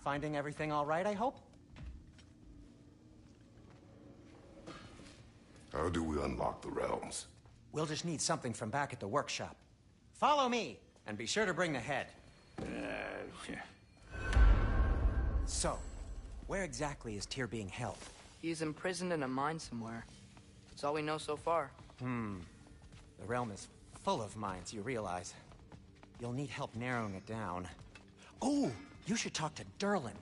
Finding everything all right, I hope? How do we unlock the realms? We'll just need something from back at the workshop. Follow me, and be sure to bring the head. So, where exactly is Tyr being held? He's imprisoned in a mine somewhere. That's all we know so far. The realm is full of mines, you realize. You'll need help narrowing it down. Oh, you should talk to Durlin.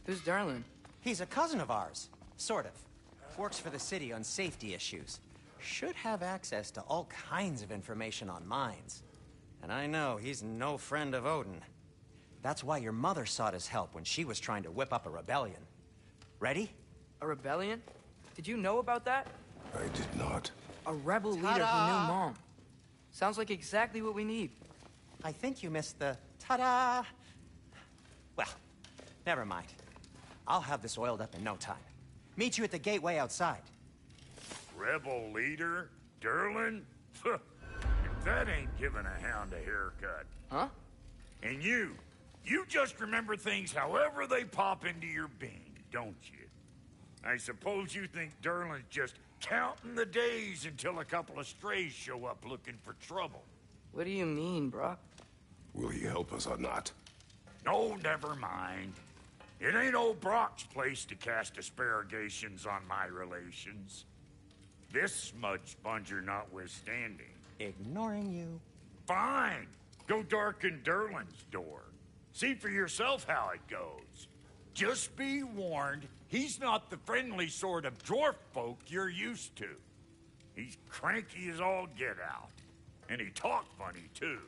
Who's Darlin? He's a cousin of ours. Sort of. Works for the city on safety issues. Should have access to all kinds of information on mines. And I know he's no friend of Odin. That's why your mother sought his help when she was trying to whip up a rebellion. Ready? A rebellion? Did you know about that? I did not. A rebel leader who knew Mom. Sounds like exactly what we need. I think you missed the ta-da. Well, never mind. I'll have this oiled up in no time. Meet you at the gateway outside. Rebel leader? Durlin? If that ain't giving a hound a haircut. Huh? And you just remember things however they pop into your bean, don't you? I suppose you think Durlin's just counting the days until a couple of strays show up looking for trouble. What do you mean, Brock? Will he help us or not? No, never mind. It ain't old Brock's place to cast asparagations on my relations. This smudge sponger notwithstanding. Ignoring you. Fine. Go darken Durlin's door. See for yourself how it goes. Just be warned, he's not the friendly sort of dwarf folk you're used to. He's cranky as all get out. And he talk funny, too.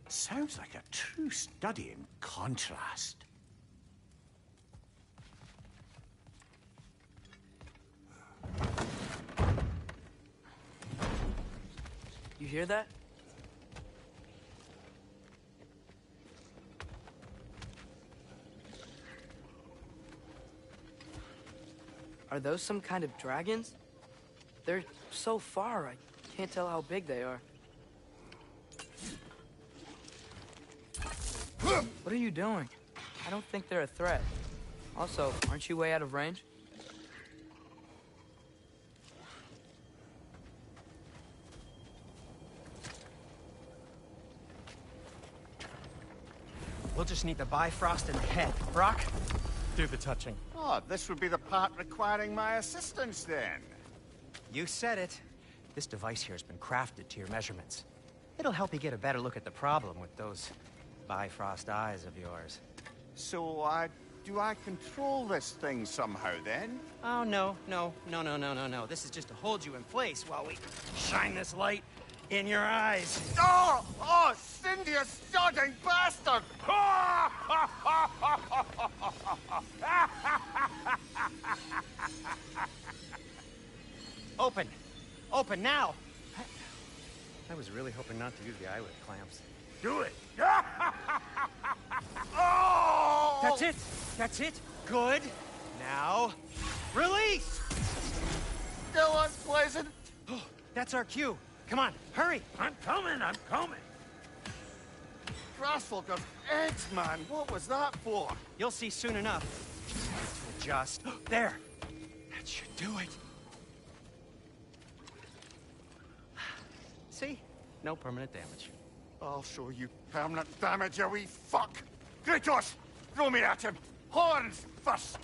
Sounds like a true study in contrast. You hear that? Are those some kind of dragons? They're so far, I can't tell how big they are. What are you doing? I don't think they're a threat. Also, aren't you way out of range? We'll just need the Bifrost and the head. Brock, do the touching. Oh, this would be the part requiring my assistance then. You said it. This device here has been crafted to your measurements. It'll help you get a better look at the problem with those Bifrost eyes of yours. So, do I control this thing somehow then? Oh, no. This is just to hold you in place while we shine this light in your eyes. Oh, Cindy, you sodding bastard! Open! Open now! I was really hoping not to use the eyelid clamps. Do it! Oh! That's it! That's it! Good! Now, release! Still unpleasant. That's our cue. Come on, hurry! I'm coming! Grassfolk of eggs, man. What was that for? You'll see soon enough. Just... There! That should do it. See? No permanent damage. I'll show you permanent damage, you wee fuck. Kratos, throw me at him. Horns first.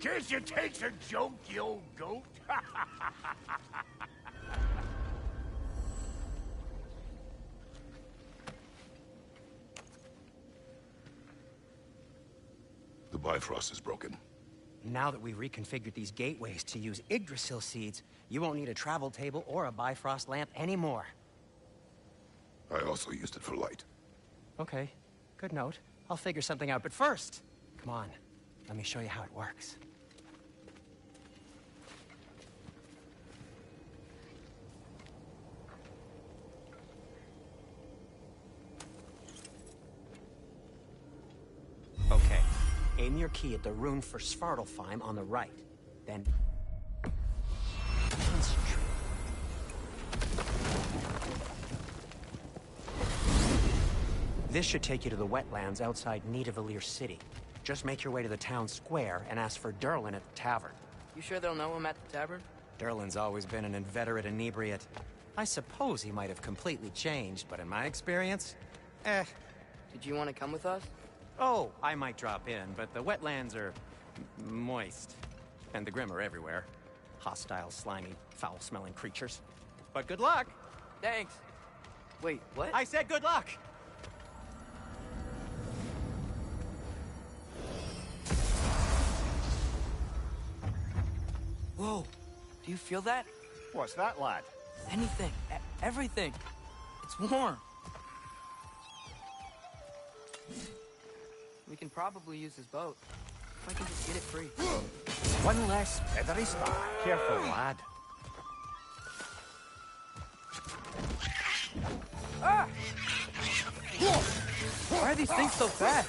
Guess you takes a joke, you old goat. The Bifrost is broken. Now that we've reconfigured these gateways to use Yggdrasil seeds, you won't need a travel table or a Bifrost lamp anymore. I also used it for light. Okay, good note. I'll figure something out, but first, come on, let me show you how it works. Okay, aim your key at the rune for Svartalfheim on the right, then concentrate. This should take you to the wetlands outside Nidavellir City. Just make your way to the town square and ask for Derlin at the tavern. You sure they'll know him at the tavern? Derlin's always been an inveterate inebriate. I suppose he might have completely changed, but in my experience, Did you want to come with us? Oh, I might drop in, but the wetlands are moist. And the Grim are everywhere. Hostile, slimy, foul-smelling creatures. But good luck! Thanks. Wait, what? I said good luck! Whoa, do you feel that? What's that, lad? Anything, everything. It's warm. We can probably use his boat. If I can just get it free. One less feathery star. Careful, lad. Ah! Why are these things so fast?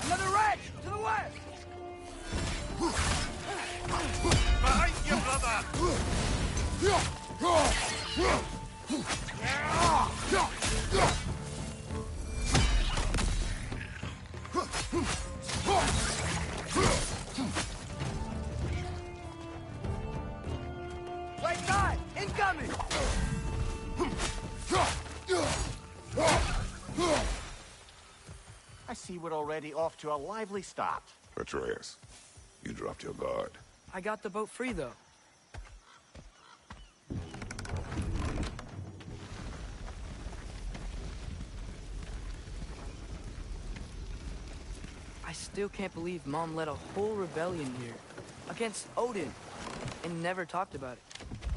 Another wreck! To the west! Behind you, brother! Right side! Incoming! I see we're already off to a lively start. Atreus, you dropped your guard. I got the boat free, though. I still can't believe Mom led a whole rebellion here. Against Odin. And never talked about it.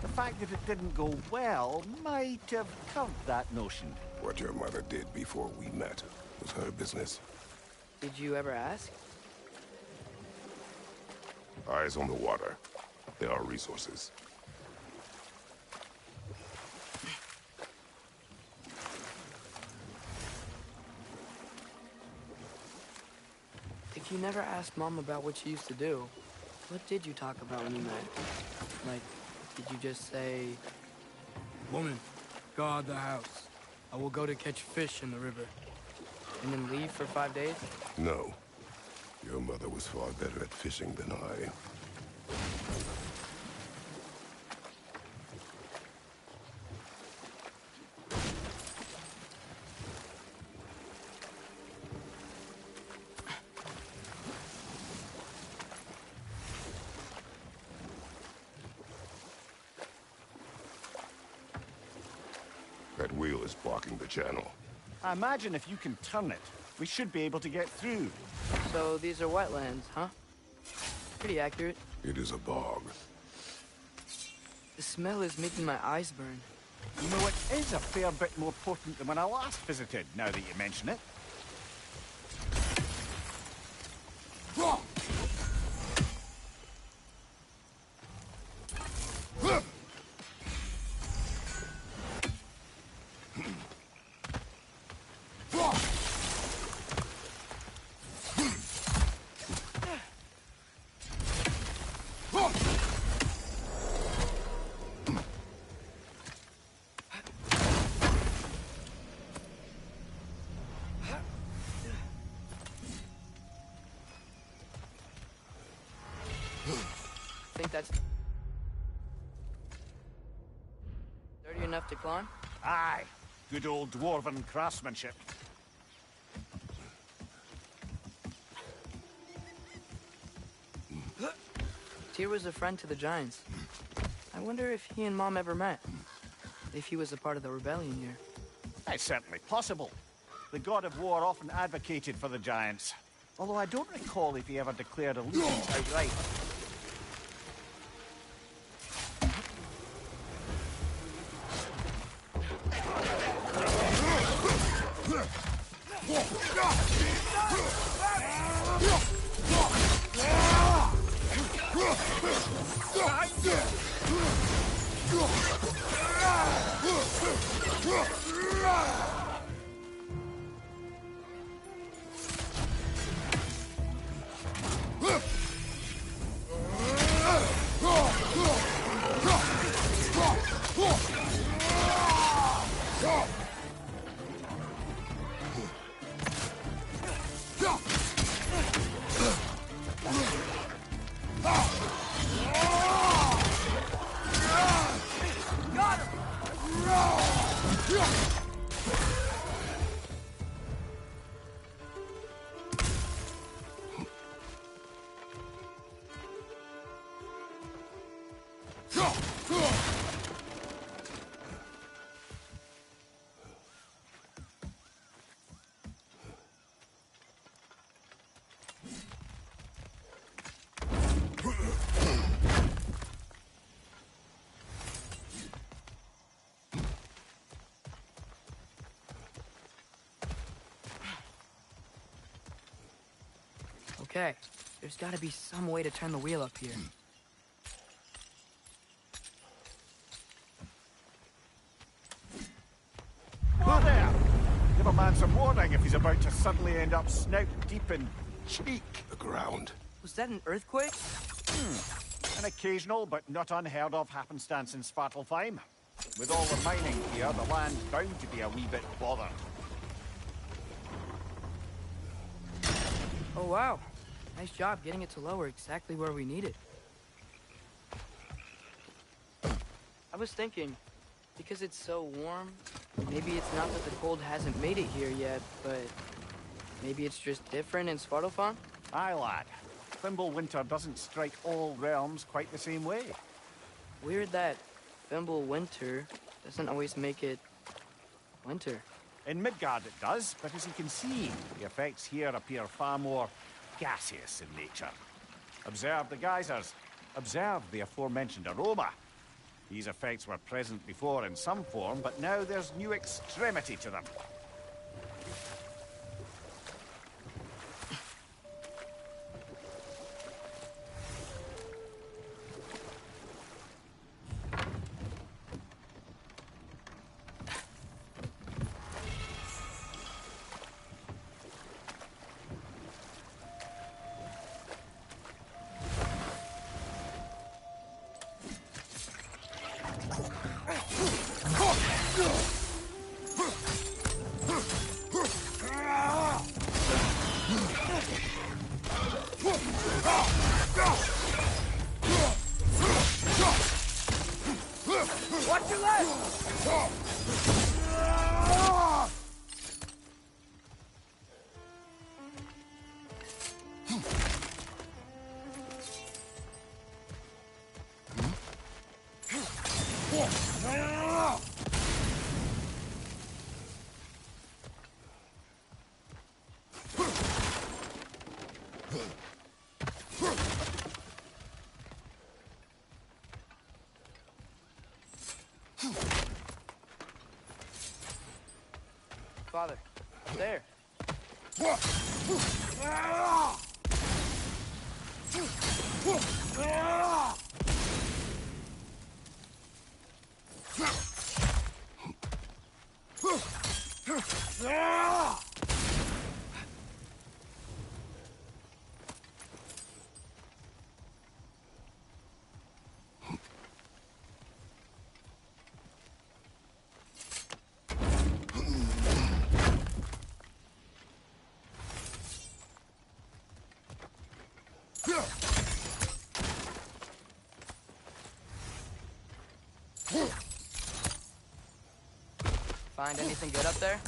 The fact that it didn't go well might have curved that notion. What your mother did before we met was her business. Did you ever ask? Eyes on the water. There are resources. If you never asked Mom about what she used to do, what did you talk about when you met? Like, did you just say... Woman, guard the house. I will go to catch fish in the river. And then leave for 5 days? No. Your mother was far better at fishing than I. That wheel is blocking the channel. I imagine if you can turn it, we should be able to get through. So these are wetlands, huh? Pretty accurate. It is a bog. The smell is making my eyes burn. You know, it is a fair bit more potent than when I last visited, now that you mention it. Think that's... sturdy enough to climb? Aye. Good old dwarven craftsmanship. Tyr was a friend to the Giants. I wonder if he and Mom ever met. If he was a part of the rebellion here. It's certainly possible. The god of war often advocated for the Giants. Although I don't recall if he ever declared allegiance outright. Okay, there's gotta be some way to turn the wheel up here. Whoa there! Give a man some warning if he's about to suddenly end up snout deep in cheek. The ground. Was that an earthquake? An occasional but not unheard of happenstance in Svartalfheim. With all the mining here, the land's bound to be a wee bit bothered. Oh wow, nice job getting it to lower exactly where we need it. I was thinking, because it's so warm, maybe it's not that the cold hasn't made it here yet, but maybe it's just different in Svartalfheim? Aye, lad. Thimble winter doesn't strike all realms quite the same way. Weird that Thimble winter doesn't always make it winter. In Midgard it does, but as you can see, the effects here appear far more gaseous in nature. Observe the geysers. Observe the aforementioned aroma. These effects were present before in some form, but now there's new extremity to them. Watch your leg! Father, there. Find anything good up there?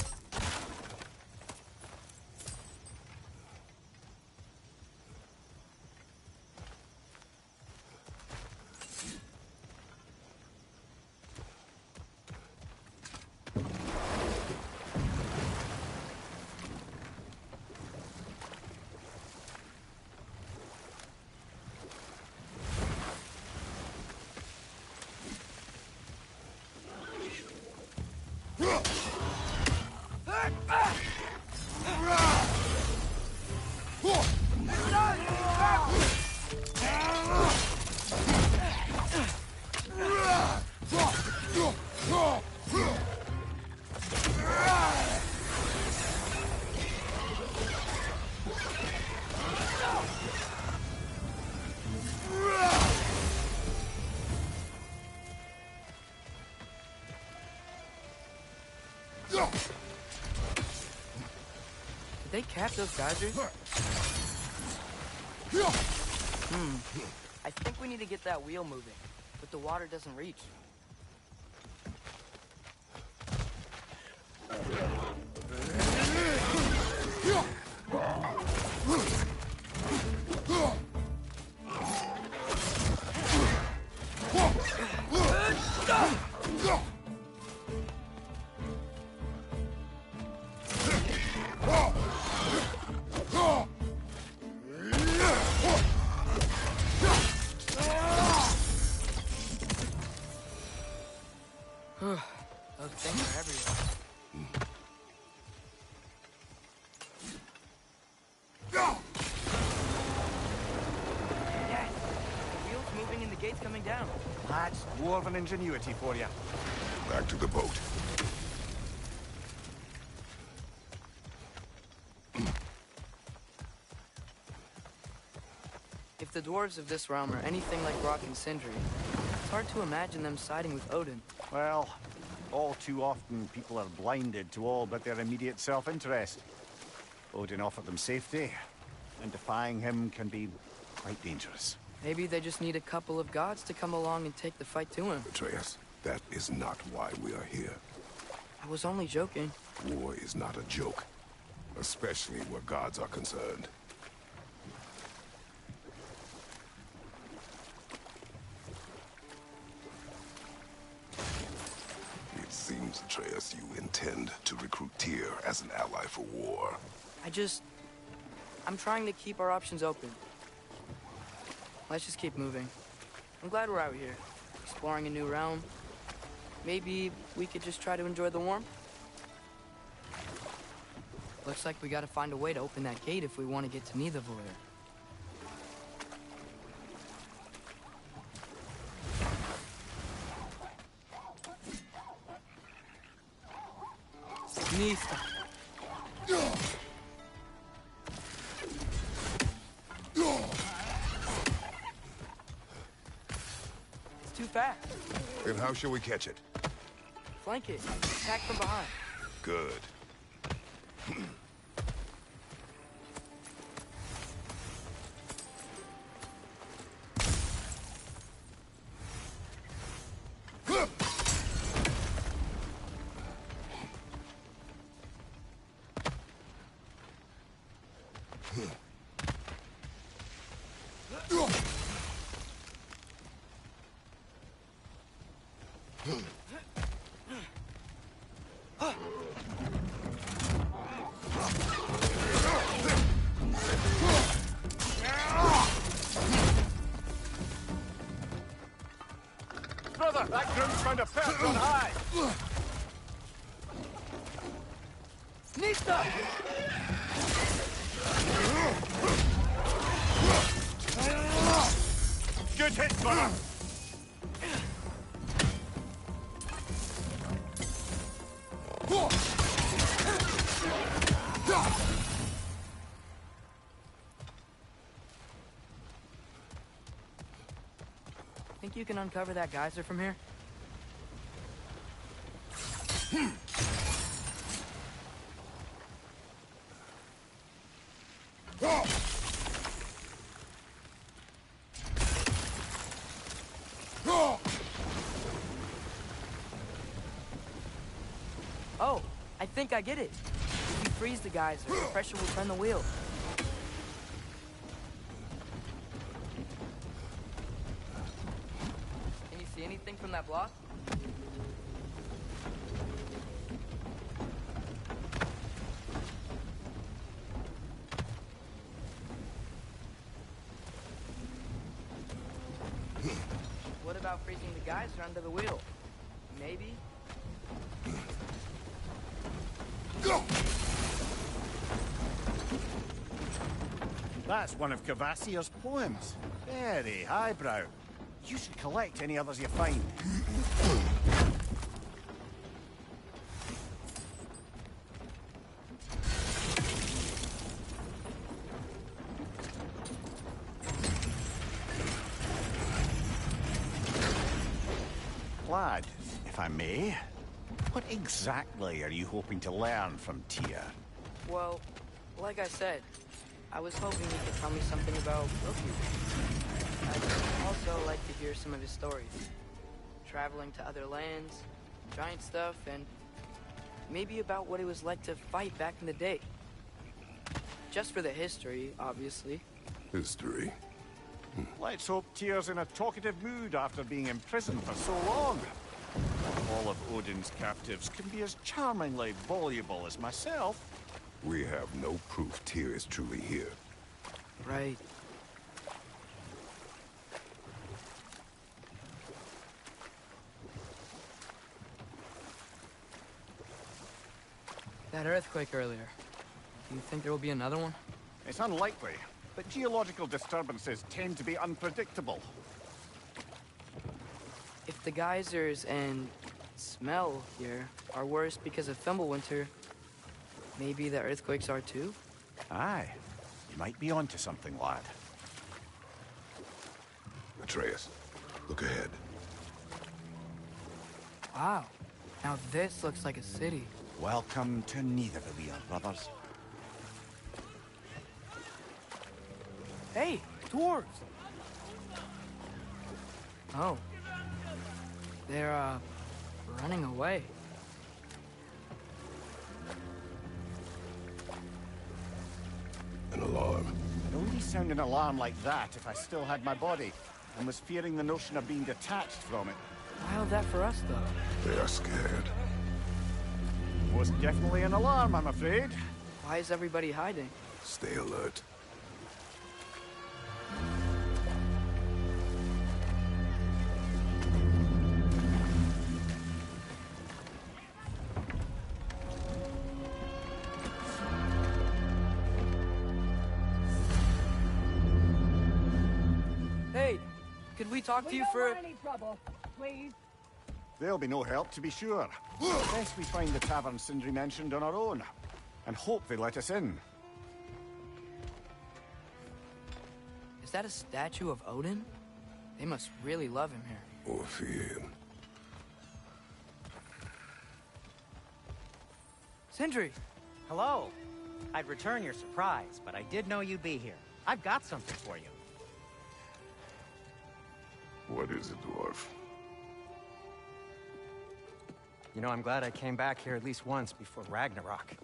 Did they cap those geysers? I think we need to get that wheel moving, but the water doesn't reach. Those things are everywhere. Dad, the wheel's moving and the gate's coming down. That's dwarven ingenuity for you. Back to the boat. If the dwarves of this realm are anything like Rock and Sindri, it's hard to imagine them siding with Odin. Well, all too often people are blinded to all but their immediate self-interest. Odin offered them safety, and defying him can be quite dangerous. Maybe they just need a couple of gods to come along and take the fight to him. Atreus, that is not why we are here. I was only joking. War is not a joke, especially where gods are concerned. It seems, Atreus, you intend to recruit Tyr as an ally for war. I'm trying to keep our options open. Let's just keep moving. I'm glad we're out here, exploring a new realm. Maybe we could just try to enjoy the warmth? Looks like we gotta find a way to open that gate if we want to get to Nidavellir. Nista. It's too fast. Then how shall we catch it? Flank it. Attack from behind. Good. Brother, that groom's found a perch on high! Nista! Good hit, brother! Think you can uncover that geyser from here? Oh, I think I get it. If you freeze the geyser, the pressure will turn the wheel. Can you see anything from that block? What about freezing the geyser under the wheel? Maybe? That's one of Cavassier's poems. Very highbrow. You should collect any others you find. Lad, if I may, what exactly are you hoping to learn from Tyr? Well, like I said, I was hoping you could tell me something about Loki. I'd also like to hear some of his stories. Traveling to other lands, giant stuff, and maybe about what it was like to fight back in the day. Just for the history, obviously. History. Let's hope Tyr's in a talkative mood after being imprisoned for so long. All of Odin's captives can be as charmingly voluble as myself. We have no proof Tyr is truly here. Right. That earthquake earlier. Do you think there will be another one? It's unlikely, but geological disturbances tend to be unpredictable. If the geysers and smell here are worse because of Fimbulwinter, maybe the earthquakes are too? Aye. You might be onto something, lad. Atreus, look ahead. Wow. Now this looks like a city. Welcome to Nidavellir, brothers. Hey, dwarves! Oh. They're, running away. An alarm. It wouldn't sound an alarm like that if I still had my body, and was fearing the notion of being detached from it. How's that for us, though? They are scared. Most definitely an alarm, I'm afraid. Why is everybody hiding? Stay alert. Hey, could we talk to you for... any trouble, please. There'll be no help, to be sure. Best we find the tavern Sindri mentioned on our own, and hope they let us in. Is that a statue of Odin? They must really love him here. Or fear him. Sindri! Hello. I'd return your surprise, but I did know you'd be here. I've got something for you. What is it, dwarf? You know, I'm glad I came back here at least once before Ragnarok.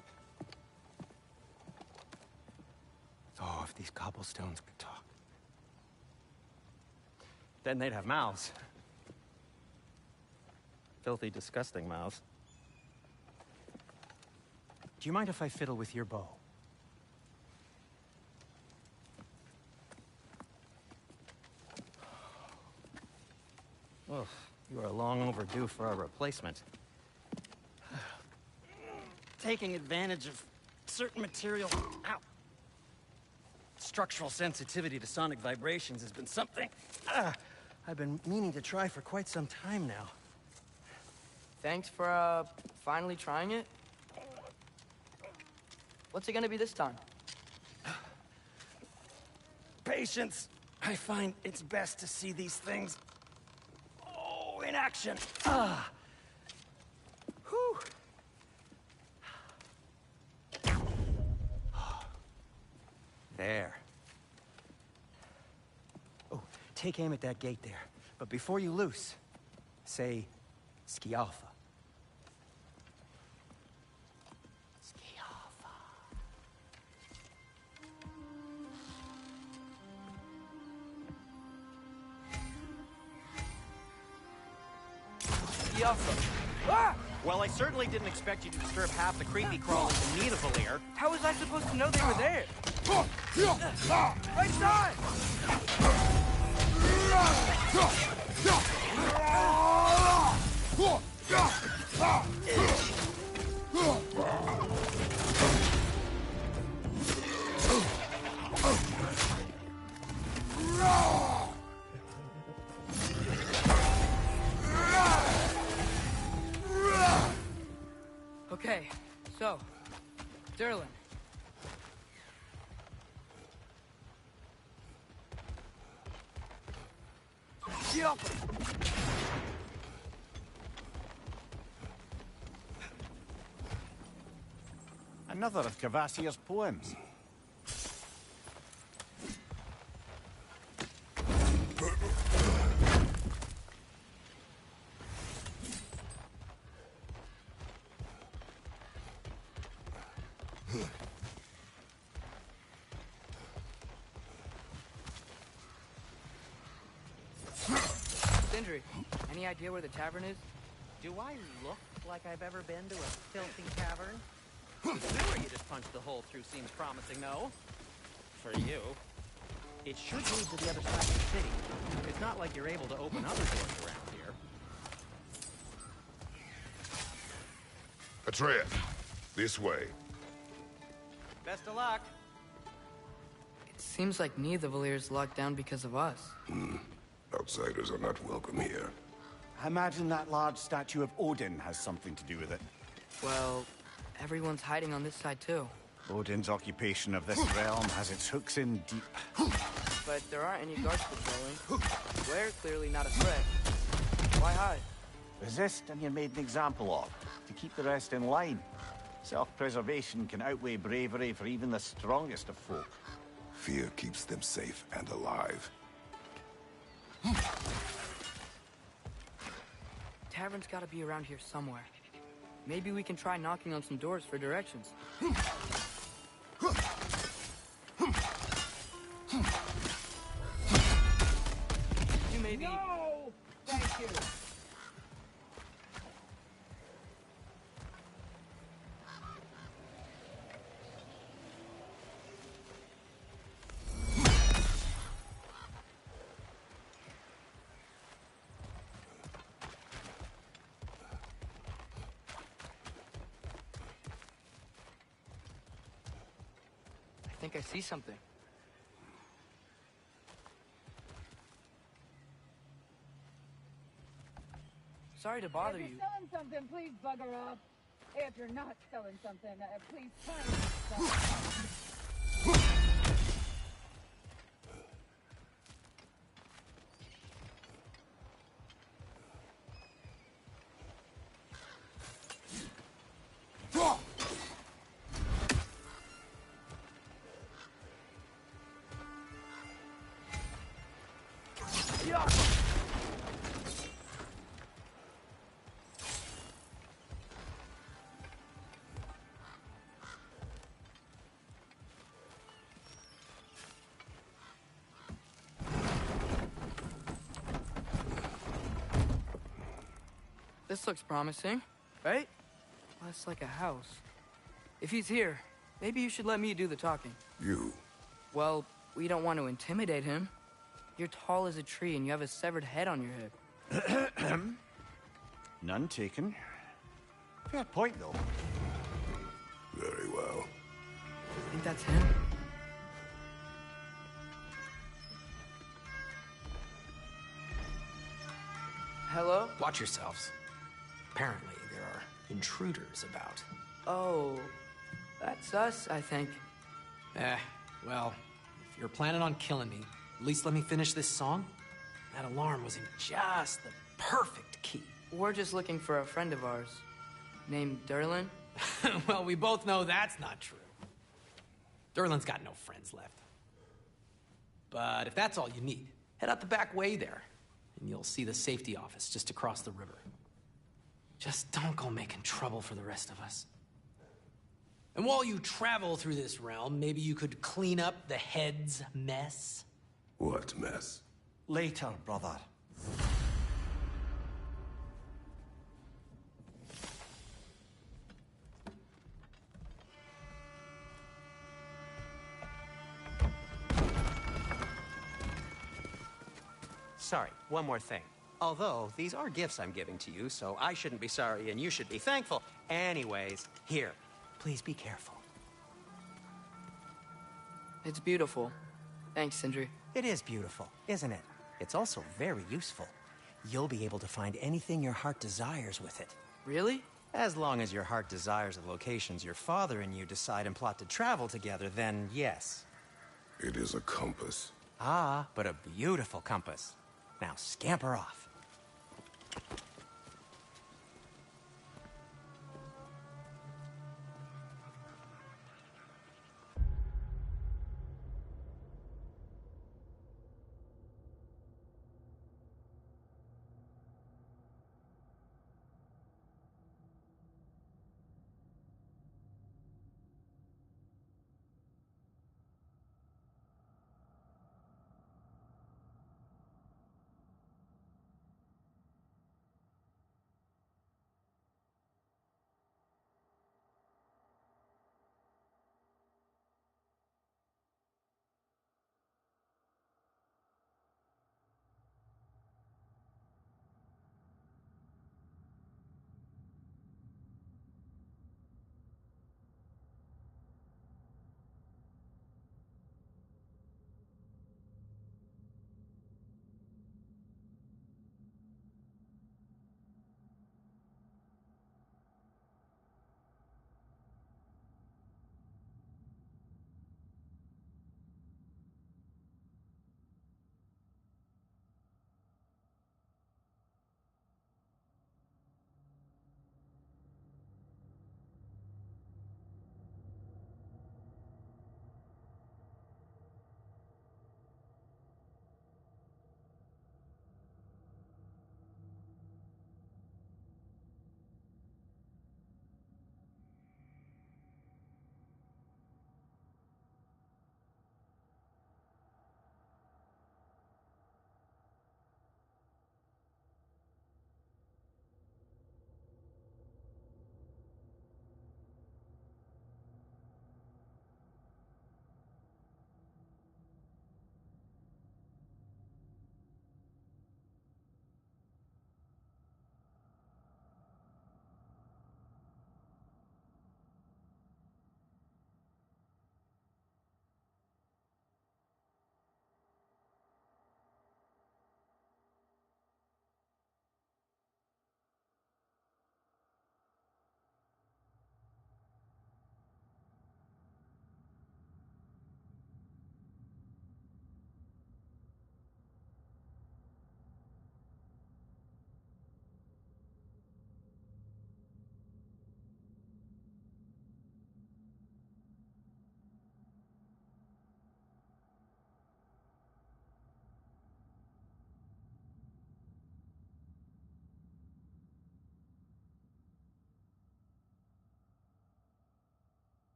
Oh, if these cobblestones could talk. Then they'd have mouths. Filthy, disgusting mouths. Do you mind if I fiddle with your bow? Oh, you are long overdue for a replacement. Taking advantage of certain material... Ow! Structural sensitivity to sonic vibrations has been something I've been meaning to try for quite some time now. Thanks for, finally trying it. What's it gonna be this time? Patience. I find it's best to see these things... Oh, in action. Whew. There. Oh, take aim at that gate there. But before you loose, say, Skialfa. Skialfa. Skialfa. Ah! Well, I certainly didn't expect you to disturb half the creepy crawlers in Nidavellir. How was I supposed to know they were there? Right side! Okay, so, Durlin. Get up! Another of Kvasir's poems. Sindri, any idea where the tavern is? Do I look like I've ever been to a filthy tavern? The sewer you just punched a hole through seems promising, though. For you. It should lead to the other side of the city. It's not like you're able to open other doors around here. Atreus, this way. Best of luck. It seems like neither of Valyr's locked down because of us. Outsiders are not welcome here. I imagine that large statue of Odin has something to do with it. Well, everyone's hiding on this side too. Odin's occupation of this realm has its hooks in deep. But there aren't any guards patrolling. We're clearly not a threat. Why hide? Resist and you're made an example of, to keep the rest in line. Self-preservation can outweigh bravery for even the strongest of folk. Fear keeps them safe and alive. Tavern's gotta be around here somewhere. Maybe we can try knocking on some doors for directions. You maybe... No! Thank you. I think I see something. Sorry to bother If you. you're selling something, please bugger off. If you're not selling something, please find yourself. This looks promising, right? Less like a house. If he's here, maybe you should let me do the talking. You. Well, we don't want to intimidate him. You're tall as a tree and you have a severed head on your head. None taken. Fair point, though. Very well. Think that's him? Hello? Watch yourselves. Apparently, there are intruders about. Oh, that's us, I think. Well, if you're planning on killing me, at least let me finish this song. That alarm was in just the perfect key. We're just looking for a friend of ours, named Derlin. Well, we both know that's not true. Derlin's got no friends left. But if that's all you need, head out the back way there, and you'll see the safety office just across the river. Just don't go making trouble for the rest of us. And while you travel through this realm, maybe you could clean up the head's mess? What mess? Later, brother. Sorry, one more thing. Although, these are gifts I'm giving to you, so I shouldn't be sorry and you should be thankful. Anyways, here, please be careful. It's beautiful. Thanks, Sindri. It is beautiful, isn't it? It's also very useful. You'll be able to find anything your heart desires with it. Really? As long as your heart desires the locations your father and you decide and plot to travel together, then yes. It is a compass. Ah, but a beautiful compass. Now scamper off.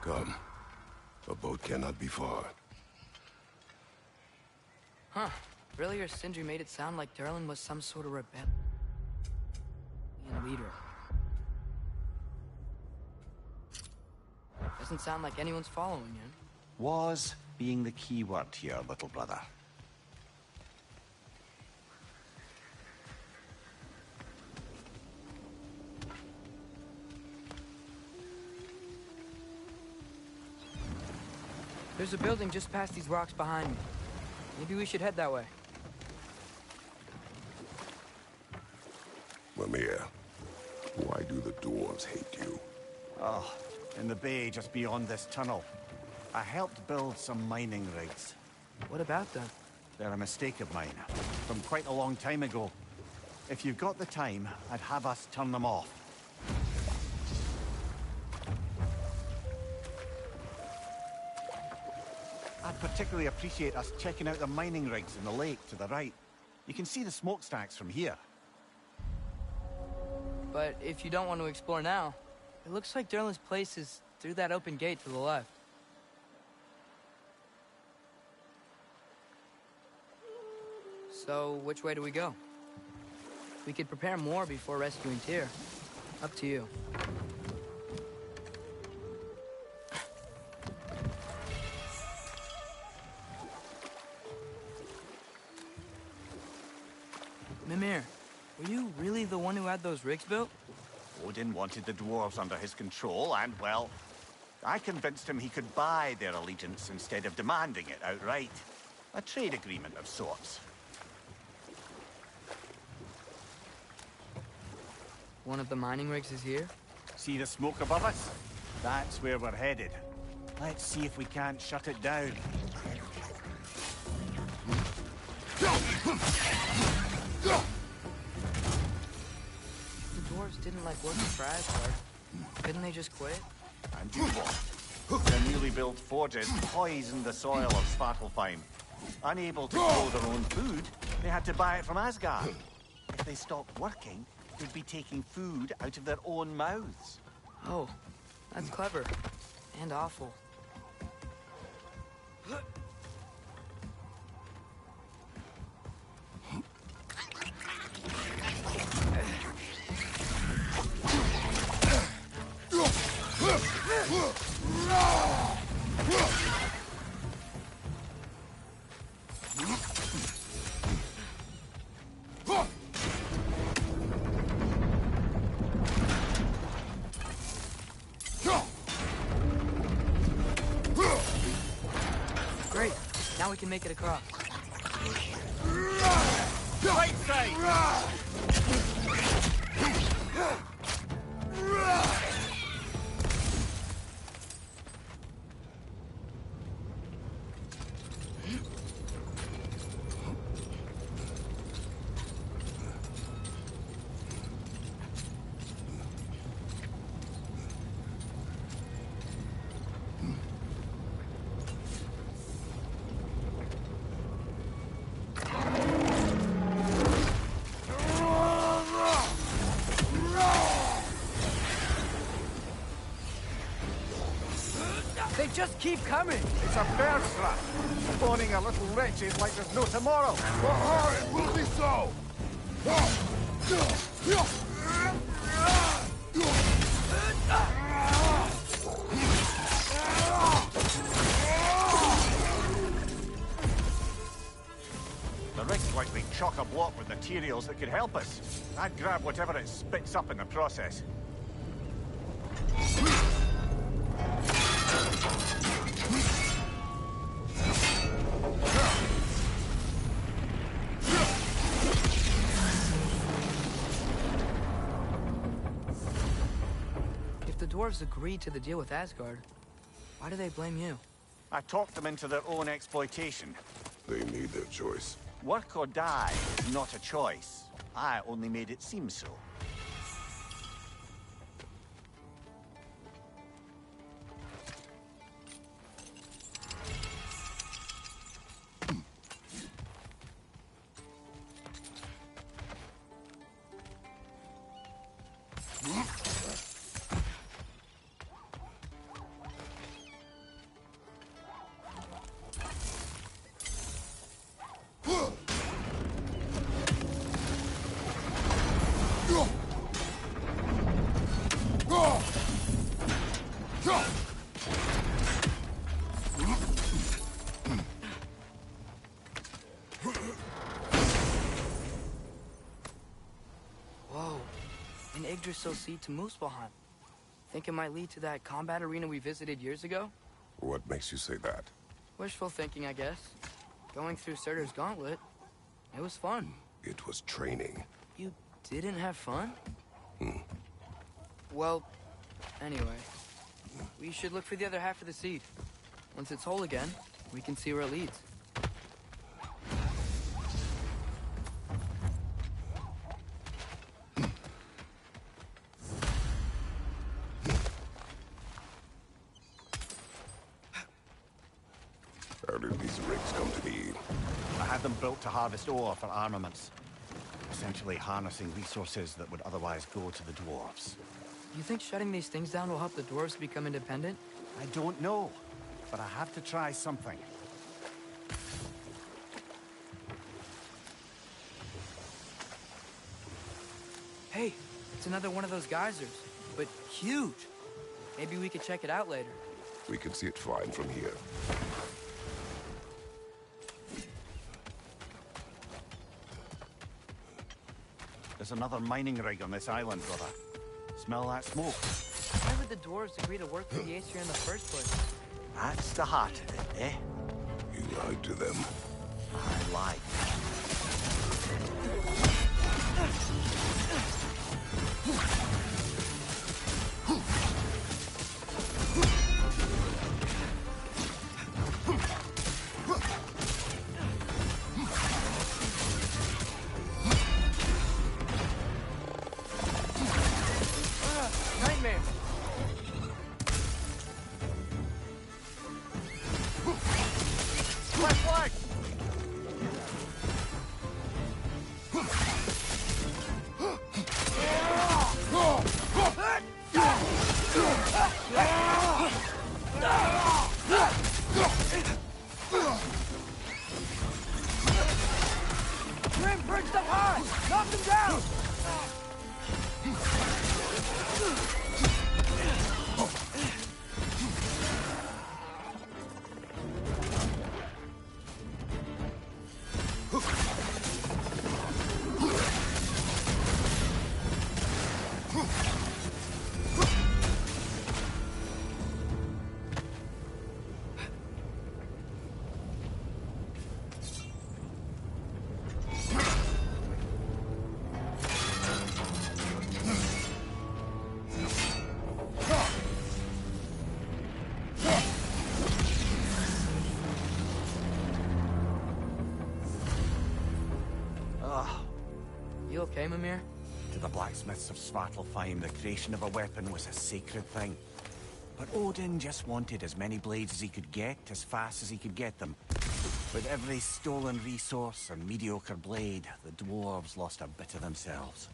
Come. A boat cannot be far. Huh. Earlier, Sindri made it sound like Durlin was some sort of rebellion leader. Doesn't sound like anyone's following him. Was being the key word here, little brother. There's a building just past these rocks behind me. Maybe we should head that way. Mimir, why do the dwarves hate you? Oh, in the bay just beyond this tunnel. I helped build some mining rigs. What about them? They're a mistake of mine, from quite a long time ago. If you've got the time, I'd have us turn them off. I'd particularly appreciate us checking out the mining rigs in the lake to the right. You can see the smokestacks from here. But if you don't want to explore now, it looks like Durlin's place is through that open gate to the left. So, which way do we go? We could prepare more before rescuing Tyr. Up to you. Mimir, were you really the one who had those rigs built? Odin wanted the dwarves under his control, and, well, I convinced him he could buy their allegiance instead of demanding it outright. A trade agreement of sorts. One of the mining rigs is here? See the smoke above us? That's where we're headed. Let's see if we can't shut it down. The dwarves didn't like working for Asgard. Couldn't they just quit? And you what? Their newly built forges poisoned the soil of Svartalfheim. Unable to grow their own food, they had to buy it from Asgard. If they stopped working, they'd be taking food out of their own mouths. Oh, that's clever. And awful. Great. Now we can make it across. Right side! They just keep coming! It's a bear trap. Spawning a little wretches like there's no tomorrow. It will be so! The rig's likely chock-a-block with materials that could help us. I'd grab whatever it spits up in the process. If the dwarves agreed to the deal with Asgard, why do they blame you? I talked them into their own exploitation. They made their choice. Work or die is not a choice. I only made it seem so. Yggdrasil Seed to Muspelheim. Think it might lead to that combat arena we visited years ago? What makes you say that? Wishful thinking, I guess. Going through Surtur's gauntlet, it was fun. It was training. You didn't have fun? Well, anyway, we should look for the other half of the seed. Once it's whole again, we can see where it leads. How did these rigs come to be? I had them built to harvest ore for armaments. Essentially harnessing resources that would otherwise go to the dwarves. You think shutting these things down will help the dwarves become independent? I don't know, but I have to try something. Hey, it's another one of those geysers, but huge. Maybe we could check it out later. We can see it fine from here. There's another mining rig on this island, brother. Smell that smoke? Why would the dwarves agree to work for the Aesir in the first place? That's the heart of it, eh? You lied to them. I lied. Nightmare! Left flag! Grim, perched up high! Knock them down! You okay, Mimir? To the blacksmiths of Svartalfheim, the creation of a weapon was a sacred thing. But Odin just wanted as many blades as he could get, as fast as he could get them. With every stolen resource and mediocre blade, the dwarves lost a bit of themselves.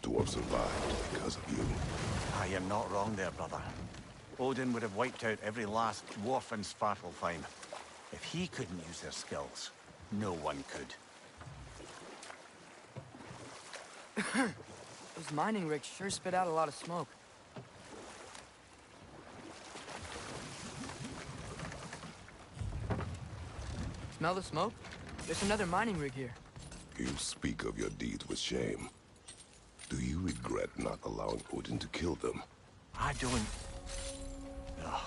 The dwarf survived because of you. I am not wrong there, brother. Odin would have wiped out every last dwarf in Svartalfheim. If he couldn't use their skills, no one could. Those mining rigs sure spit out a lot of smoke. Smell the smoke? There's another mining rig here. You speak of your deeds with shame. Do you regret not allowing Odin to kill them? I don't... Ugh.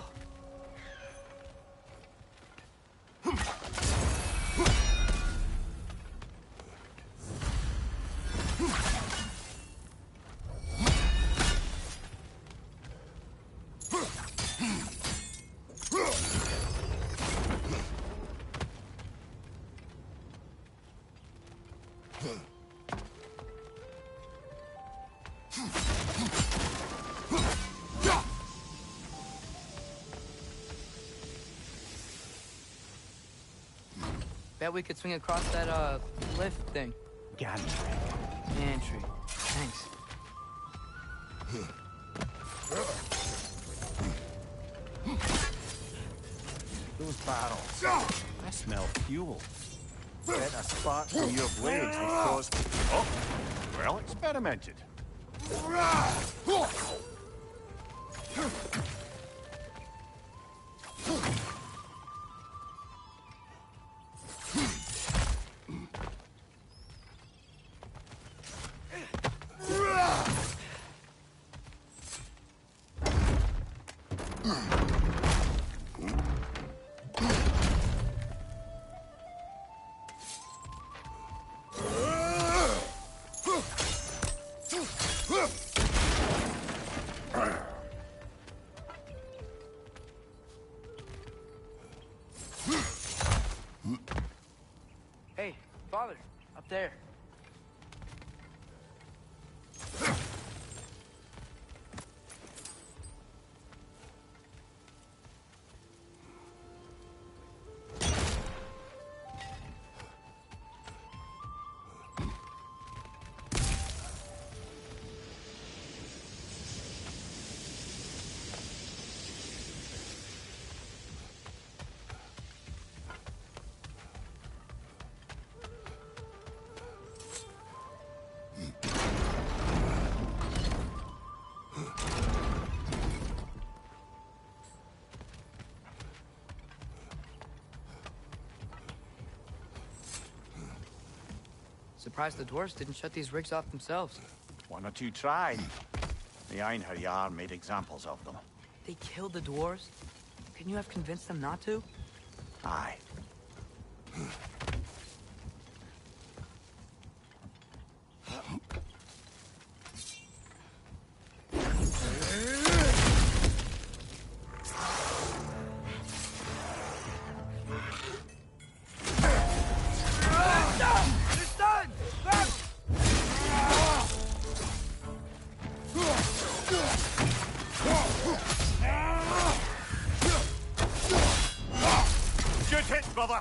Bet we could swing across that, lift thing. Gantry. Gantry. Thanks. Those barrels. I smell fuel. Bet a spark from your blades would cause... Oh, well experimented. Hey, Father, up there. Surprised the dwarves didn't shut these rigs off themselves. One or two tried. The Einherjar made examples of them. They killed the dwarves? Couldn't you have convinced them not to? Aye. Good hit, brother!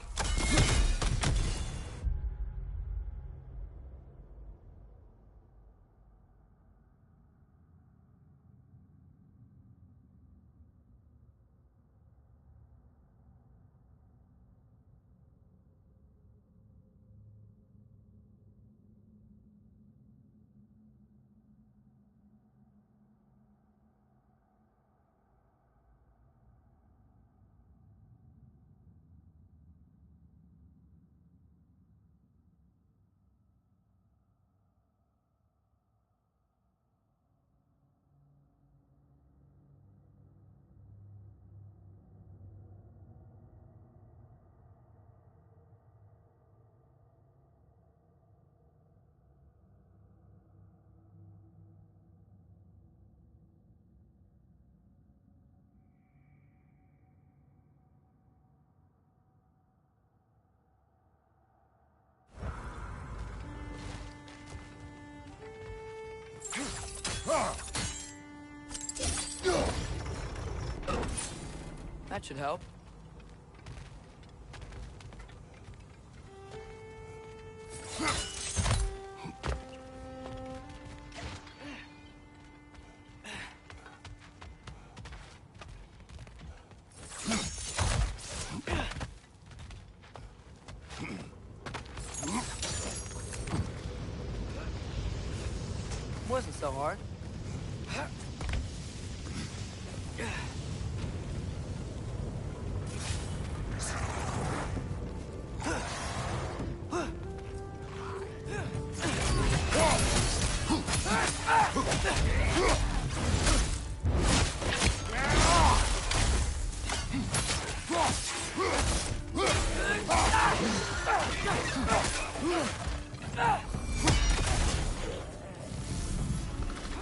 That should help. Wasn't so hard.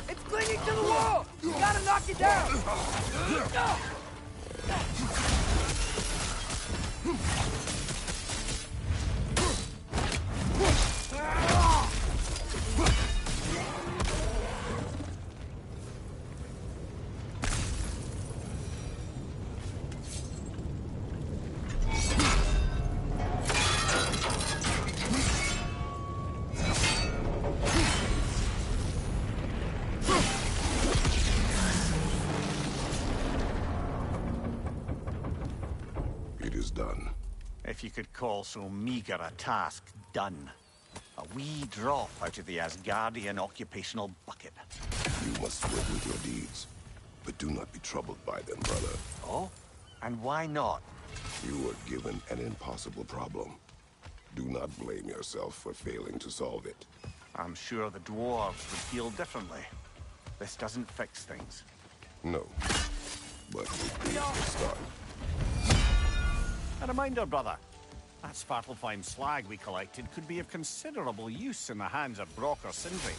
It's clinging to the wall! You gotta knock it down! if you could call so meager a task done. A wee drop out of the Asgardian occupational bucket. You must live with your deeds, but do not be troubled by them, brother. Oh? And why not? You were given an impossible problem. Do not blame yourself for failing to solve it. I'm sure the dwarves would feel differently. This doesn't fix things. No, but it is a start. A reminder, brother. That Svartalfheim slag we collected could be of considerable use in the hands of Brock or Sindri.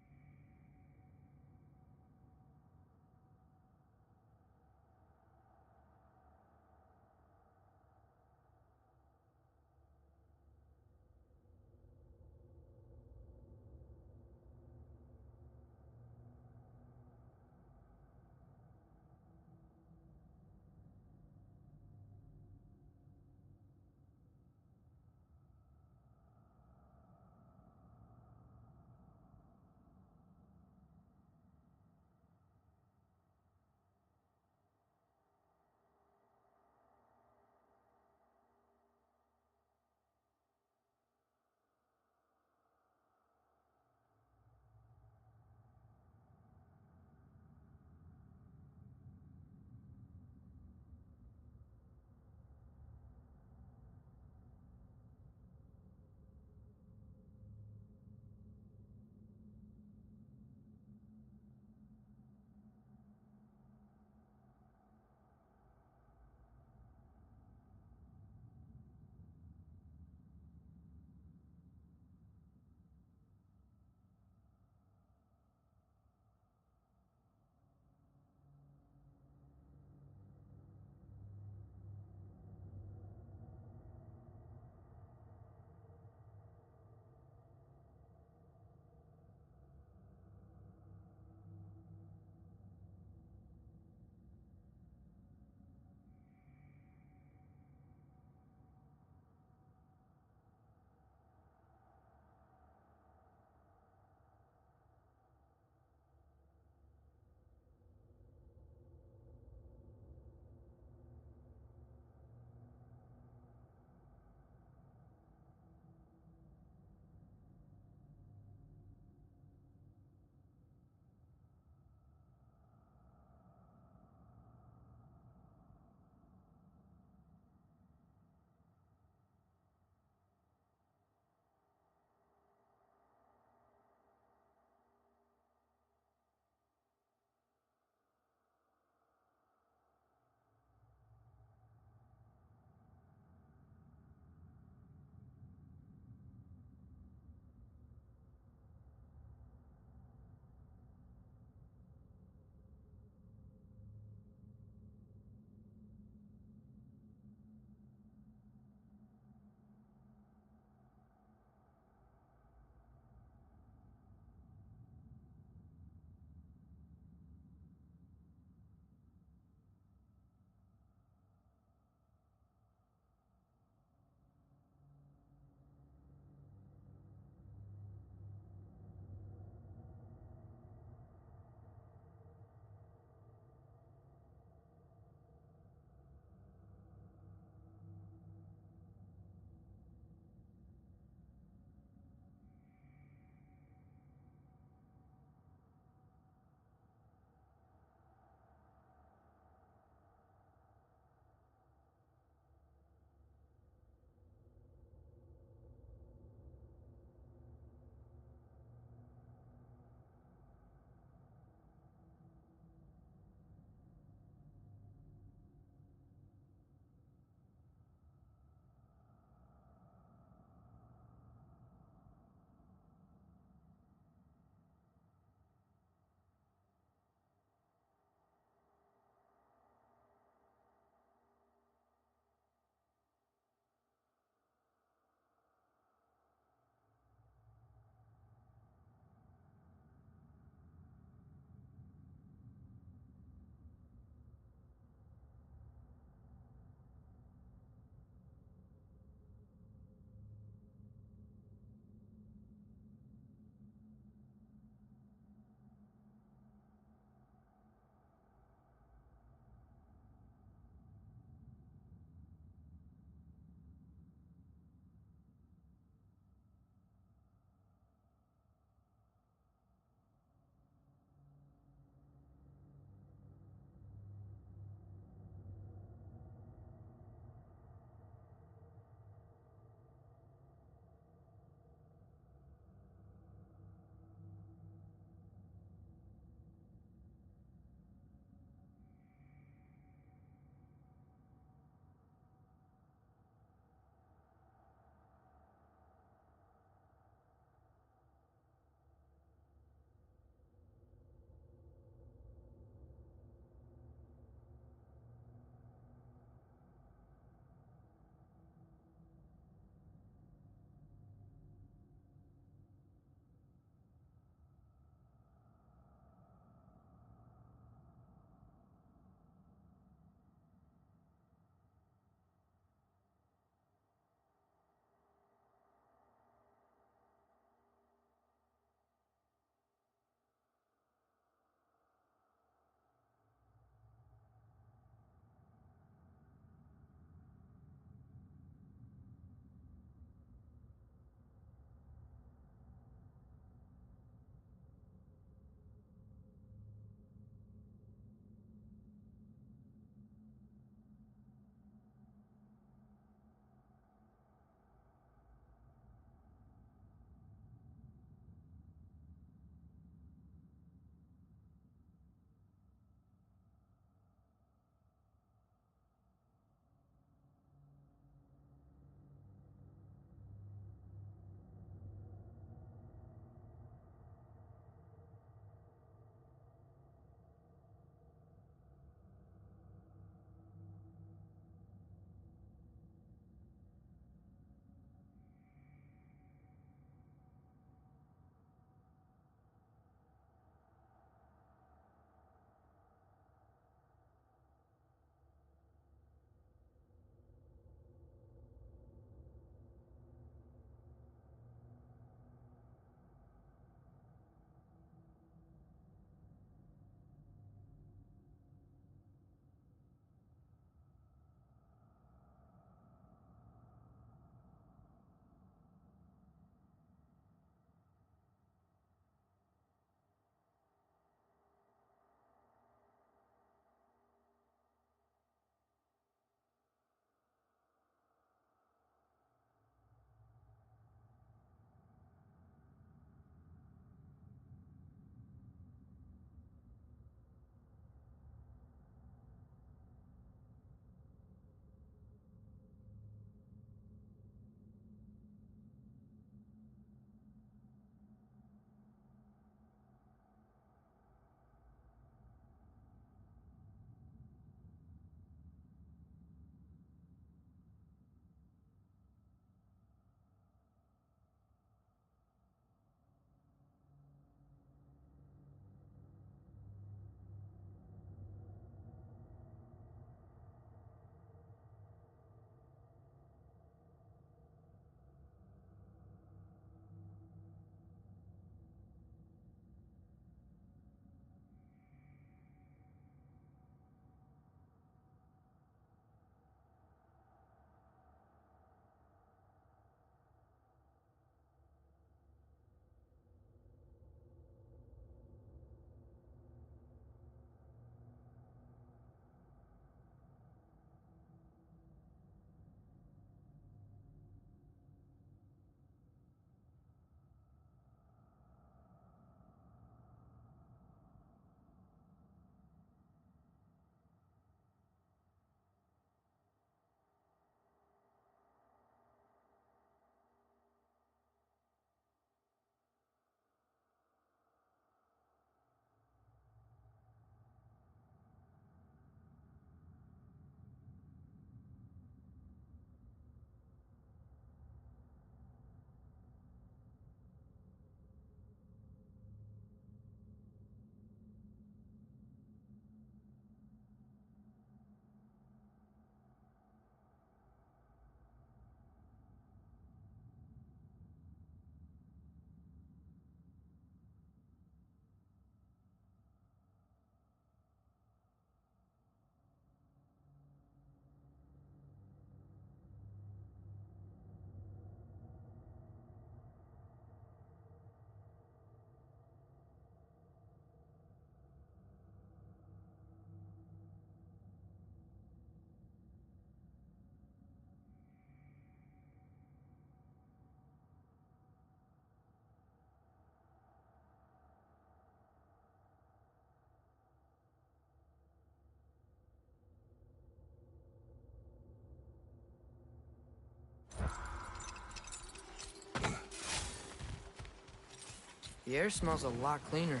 The air smells a lot cleaner.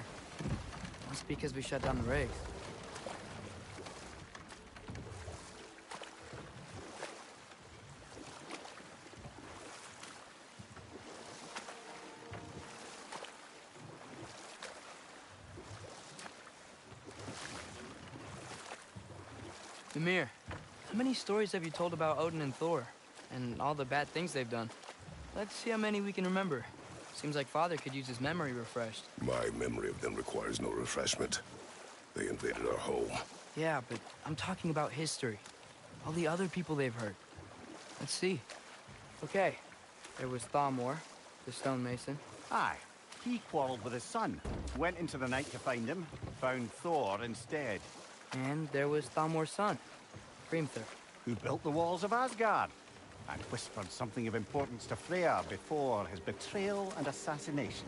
Must be because we shut down the rigs. Ymir, how many stories have you told about Odin and Thor? And all the bad things they've done? Let's see how many we can remember. Seems like Father could use his memory refreshed. My memory of them requires no refreshment. They invaded our home. Yeah, but I'm talking about history. All the other people they've hurt. Let's see. Okay, there was Thamor, the stonemason. Aye. He quarreled with his son. Went into the night to find him. Found Thor instead. And there was Thamor's son, Hrimthur. Who built the walls of Asgard. And whispered something of importance to Freya before his betrayal and assassination.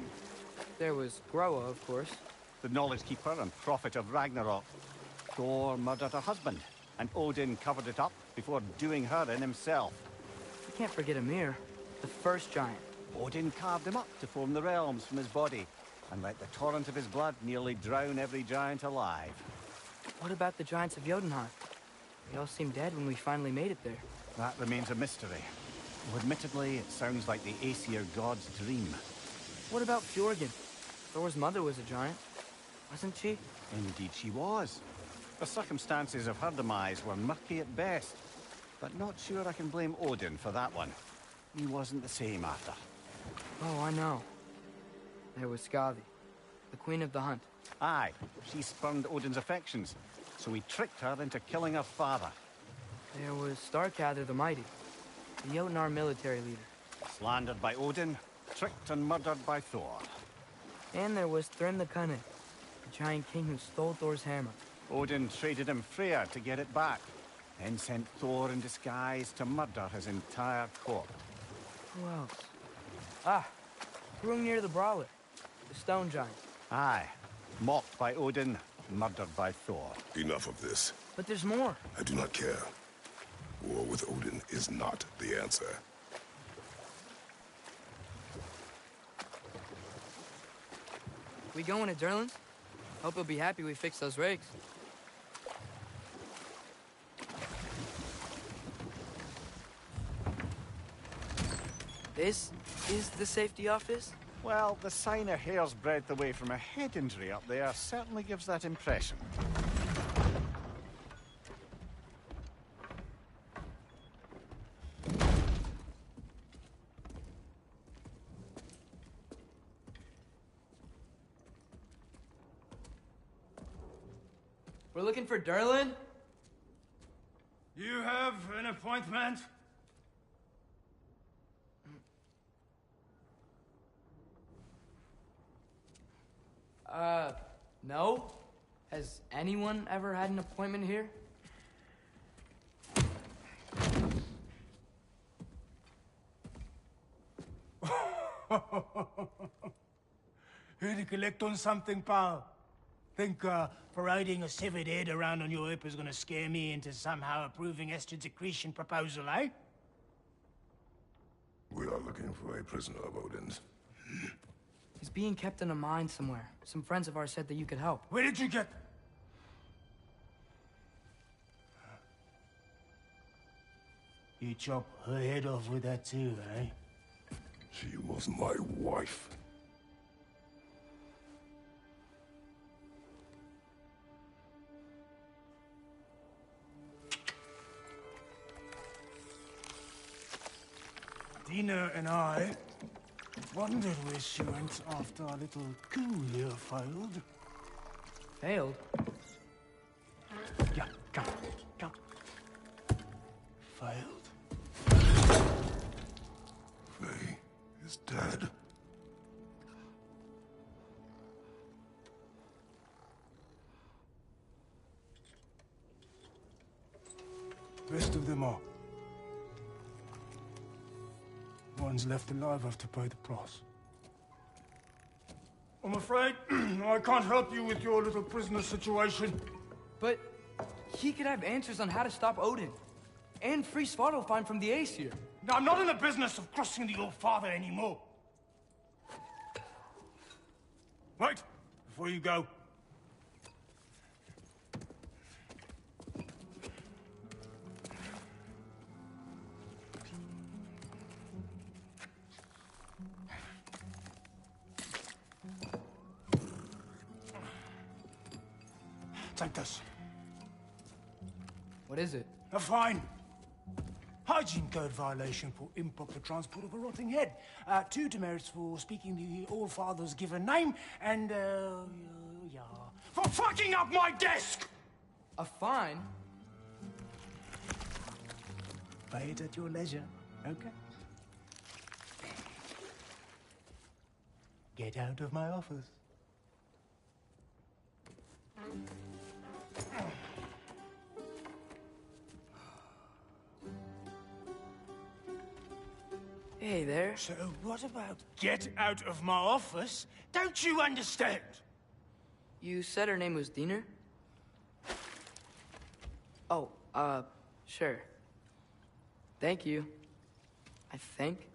There was Groa, of course. The knowledge keeper and prophet of Ragnarok. Thor murdered her husband, and Odin covered it up before doing her in himself. You can't forget Ymir, the first giant. Odin carved him up to form the realms from his body, and let the torrent of his blood nearly drown every giant alive. What about the giants of Jotunheim? They all seemed dead when we finally made it there. That remains a mystery. Though admittedly, it sounds like the Aesir god's dream. What about Fjorgyn? Thor's mother was a giant, wasn't she? Indeed she was. The circumstances of her demise were murky at best, but not sure I can blame Odin for that one. He wasn't the same after. Oh, I know. There was Skathi, the queen of the hunt. Aye, she spurned Odin's affections, so he tricked her into killing her father. There was Starkadr the Mighty, the Jotnar military leader. Slandered by Odin, tricked and murdered by Thor. And there was Thrym the Cunning, the giant king who stole Thor's hammer. Odin traded him Freya to get it back, then sent Thor in disguise to murder his entire court. Who else? Ah, Hrungnir the Brawler, the stone giant. Aye, mocked by Odin, murdered by Thor. Enough of this. But there's more. I do not care. War with Odin is not the answer. We going to Durlin's? Hope he'll be happy we fixed those rigs. This is the safety office? Well, the sign a hair's breadth away from a head injury up there certainly gives that impression. We're looking for Durlin? You have an appointment? No. Has anyone ever had an appointment here? Here to collect on something, pal? Think, parading a severed head around on your hip is gonna scare me into somehow approving Estrid's accretion proposal, eh? We are looking for a prisoner of Odin's. He's being kept in a mine somewhere. Some friends of ours said that you could help. Where did you get... You chop her head off with that too, eh? She was my wife. Dina and I wondered where she went after our little coup here failed. Failed? Yeah, come. Failed. Faye is dead. Rest of them are. Ones left alive have to pay the price. I'm afraid I can't help you with your little prisoner situation. But he could have answers on how to stop Odin. And free Svartalfheim from the Aesir. Now, I'm not in the business of crossing the old father anymore. Wait, before you go. Take this. What is it? A fine. Hygiene code violation for improper transport of a rotting head. 2 demerits for speaking the All-Father's given name, and, yeah. For fucking up my desk! A fine? Pay it at your leisure, okay? Get out of my office. Hey there. So what about get out of my office? Don't you understand? You said her name was Diener? Oh, sure. Thank you. I think.